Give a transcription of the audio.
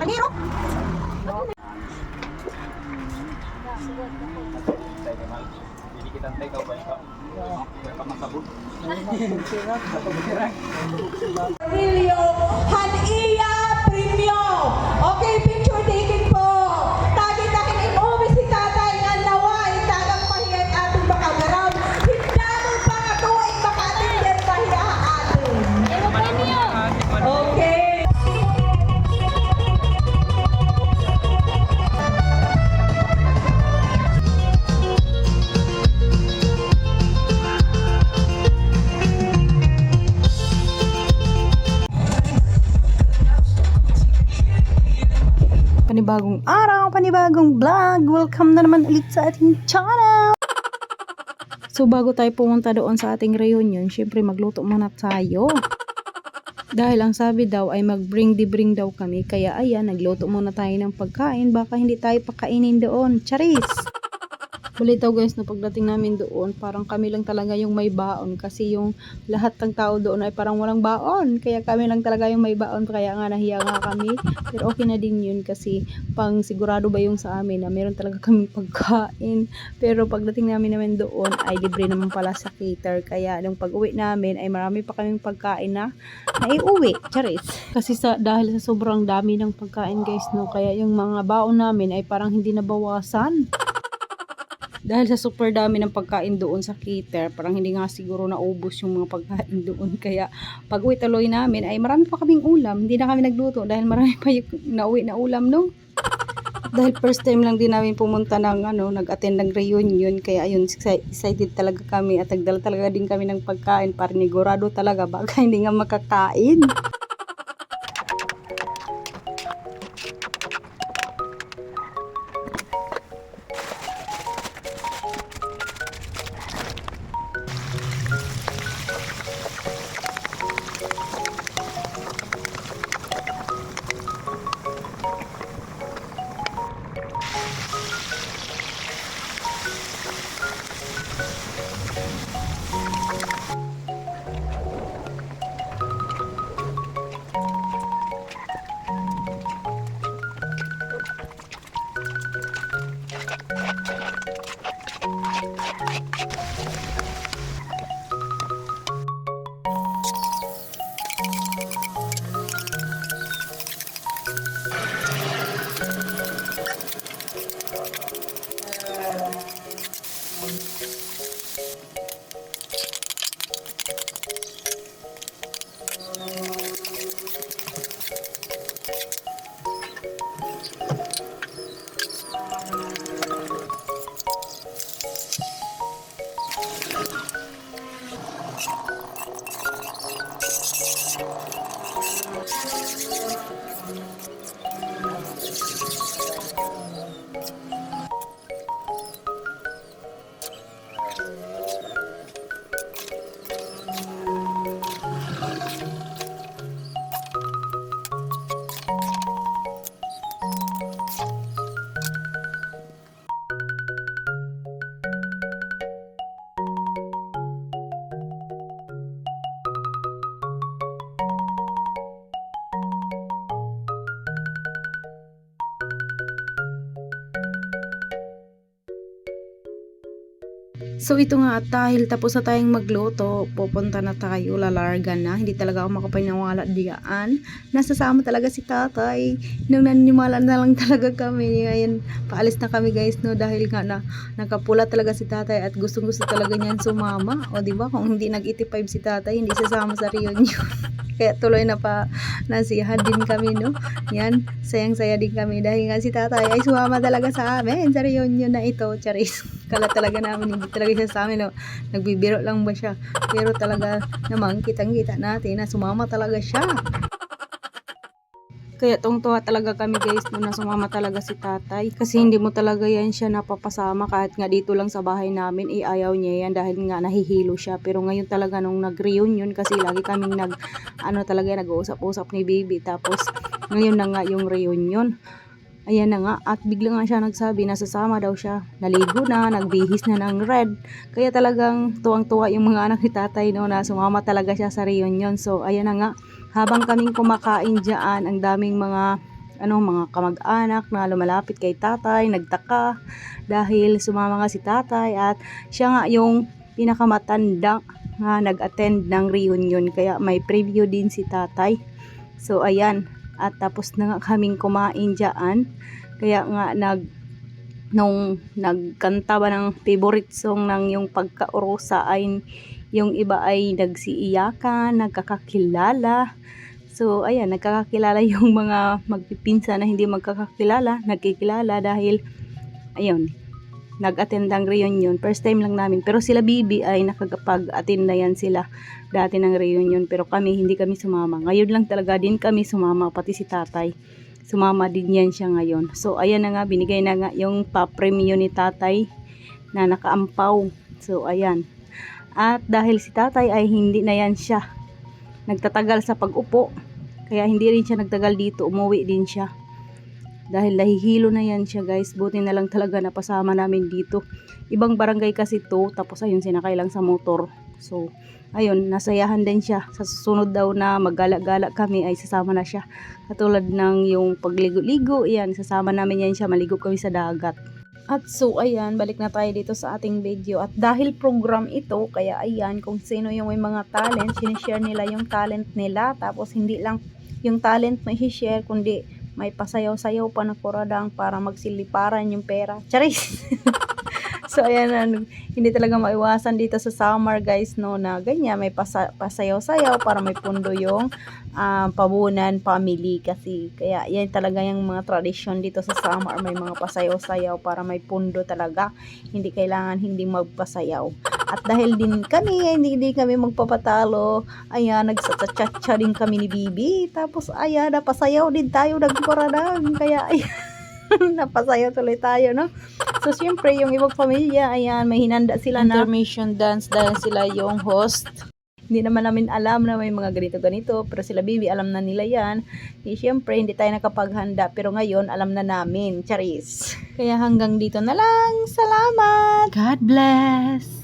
karagiro. Jadi kita teh kau banyak masabog. Emilio Hania Premio. Okay, picture taking po. Tagi-tagin imuwi si tatay nga naway tagang mahiyay ating makagaraw. Hindamon pa nga tuwing makatinder pahiya atin. Okay. Panibagong araw, panibagong vlog. Welcome na naman ulit sa ating channel. So bago tayo pumunta doon sa ating reunion, syempre magluto muna tayo. Dahil ang sabi daw ay mag-bring daw kami. Kaya ayan, nagluto muna tayo ng pagkain. Baka hindi tayo pakainin doon. Charis! Balitaw guys, no, pagdating namin doon, parang kami lang talaga yung may baon. Kasi yung lahat ng tao doon ay parang walang baon. Kaya kami lang talaga yung may baon. Kaya nga nahiya nga kami. Pero okay na din yun kasi pang sigurado ba yung sa amin na meron talaga kaming pagkain. Pero pagdating namin doon ay libre naman pala sa cater. Kaya nung pag-uwi namin ay marami pa kaming pagkain na naiuwi. Charis. Kasi dahil sa sobrang dami ng pagkain guys, no, kaya yung mga baon namin ay parang hindi nabawasan. Dahil sa super dami ng pagkain doon sa cater, parang hindi nga siguro naubos yung mga pagkain doon. Kaya pag uwi tuloy namin ay marami pa kaming ulam. Hindi na kami nagluto dahil marami pa yung nauwi na ulam, no? Dahil first time lang din namin pumunta ng nag-attend ng reunion. Kaya ayun, excited talaga kami at nagdala talaga din kami ng pagkain. Para nigurado talaga baka hindi nga makakain. So ito nga, at dahil tapos na tayong magluto, pupunta na tayo, lalarga na. Hindi talaga ako makapaniwala diyan. Nasasama talaga si tatay. Nung naniniwala na lang talaga kami. Ngayon, paalis na kami guys, no, dahil nga na nakapula talaga si tatay at gustong-gusto talaga niyan sumama. O diba, kung hindi nag-85 si tatay, hindi sasama sa reunion. Kaya tuloy na pa nasiyahan din kami, no. Yan, sayang-saya din kami dahil nga si tatay ay sumama talaga sa amin sa reunion na ito. Charis. Kala talaga namin hindi talaga siya sa amin, no. Nagbibiro lang ba siya, pero talaga naman kitang-kita natin na sumama talaga siya. Kaya tungtuwa talaga kami guys na sumama talaga si tatay. Kasi hindi mo talaga yan siya napapasama kahit nga dito lang sa bahay namin. Ayaw niya yan dahil nga nahihilo siya. Pero ngayon talaga nung nag-reunion kasi lagi kaming nag-uusap-usap ni baby. Tapos ngayon na nga yung reunion. Ayan na nga, at bigla nga siya nagsabi na sasama daw siya. Naligo na, nagbihis na ng red. Kaya talagang tuwang-tuwa yung mga anak ni tatay, no, na sumama talaga siya sa reunion. So ayan na nga, habang kaming kumakain dyan, ang daming mga mga kamag-anak na lumalapit kay tatay, nagtaka dahil sumama nga si tatay at siya nga yung pinakamatanda nga nag-attend ng reunion, kaya may preview din si tatay. So ayan, at tapos na nga kaming kumain dyan, kaya nga nung nagkanta ba ng favorite song ng yung pagkaurusa ay yung iba ay nagsiiyakan, nagkakakilala. So ayan, nagkakakilala yung mga magpipinsan na hindi magkakakilala, nagkikilala dahil ayun, nag-attend ng reunion. First time lang namin, pero sila Bibi ay nakakapag-attend na yan sila dati ng reunion, pero kami hindi kami sumama. Ngayon lang talaga din kami sumama, pati si tatay. Sumama din yan siya ngayon. So ayan na nga, binigay na nga yung pa-premium ni tatay na nakaampaw. So ayan. At dahil si tatay ay hindi na yan siya nagtatagal sa pag-upo, kaya hindi rin siya nagtagal dito, umuwi din siya. Dahil nahihilo na yan siya guys, buti na lang talaga napasama namin dito. Ibang barangay kasi to, tapos ayun sinakay lang sa motor. So ayun, nasayahan din siya. Sa susunod daw na maggala-gala kami ay sasama na siya. Katulad ng yung pagligo-ligo, yan, sasama namin yan siya, maligo kami sa dagat. At so ayan, balik na tayo dito sa ating video. At dahil program ito, kaya ayan, kung sino yung may mga talent, sinishare nila yung talent nila. Tapos hindi lang yung talent may share, kundi may pasayaw-sayaw pa na kuradang para magsiliparan yung pera. Charis! So ayan, hindi talaga maiwasan dito sa summer guys, no, na ganyan, may pasayaw-sayaw para may pundo yung pabunan family kasi. Kaya yan talaga yung mga tradisyon dito sa summer, may mga pasayaw-sayaw para may pundo talaga. Hindi kailangan hindi magpasayaw. At dahil din kami, hindi kami magpapatalo, ayan, nagsatsatsa din kami ni Bibi. Tapos ayan, napasayaw din tayo, nagkuradang. Kaya ayan, napasayaw tuloy tayo, no? So, siyempre, yung ibang pamilya, ayan, may hinanda sila na intermission dance dahil sila yung host. Hindi naman namin alam na may mga ganito-ganito, pero sila Bibi, alam na nila yan. Siyempre, hindi tayo nakapaghanda, pero ngayon, alam na namin. Charis! Kaya hanggang dito na lang. Salamat! God bless!